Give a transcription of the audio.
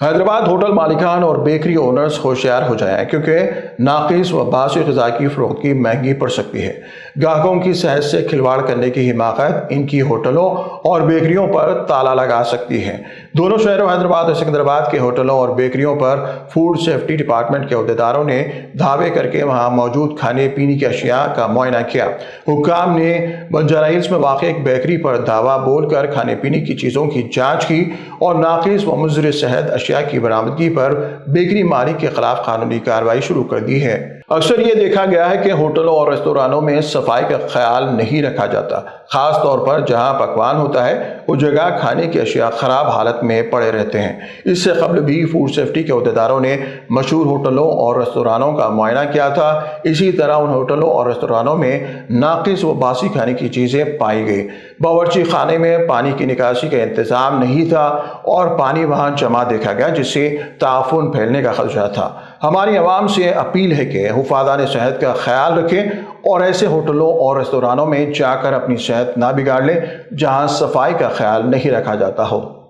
Hyderabad hotel مالکان اور bakery owners ہوشیار ہو جائیں کیونکہ ناقص و باسی غذا کی فروختی مہنگی پڑ سکتی ہے۔ گاہکوں کی صحت سے کھلواڑ کرنے کی حماقت ان کی ہوٹلوں اور بیکریوں پر تالا لگا سکتی ہے۔ دونوں شہروں حیدرآباد اور سکندرآباد کے ہوٹلوں اور بیکریوں پر فوڈ سیفٹی ڈپارٹمنٹ کے عہدیداروں نے دھاوے کر کے وہاں موجود کھانے پینے کی اشیاء کا معائنہ کیا۔ حکام نے بنجارہ ہلز میں واقع ایک بیکری پر دعویٰ بول کر کھانے پینے کی چیزوں کی جانچ کی اور ناقص و مضر صحت اشیاء کی برآمدگی پر بیکری مالک کے خلاف قانونی کارروائی شروع کر دی ہے۔ اکثر یہ دیکھا گیا ہے کہ ہوٹلوں اور ریستورانوں میں صفائی کا خیال نہیں رکھا جاتا، خاص طور پر جہاں پکوان ہوتا ہے وہ جگہ کھانے کی اشیاء خراب حالت میں پڑے رہتے ہیں۔ اس سے قبل بھی فوڈ سیفٹی کے عہدیداروں نے مشہور ہوٹلوں اور ریستورانوں کا معائنہ کیا تھا۔ اسی طرح ان ہوٹلوں اور ریستورانوں میں ناقص و باسی کھانے کی چیزیں پائی گئی۔ باورچی خانے میں پانی کی نکاسی کا انتظام نہیں تھا اور پانی وہاں جمع دیکھا گیا جس سے تعفن پھیلنے کا خدشہ تھا۔ ہماری عوام سے اپیل ہے کہ حفاظان صحت کا خیال رکھیں اور ایسے ہوٹلوں اور ریستورانوں میں جا کر اپنی صحت نہ بگاڑ لیں جہاں صفائی کا خیال نہیں رکھا جاتا ہو۔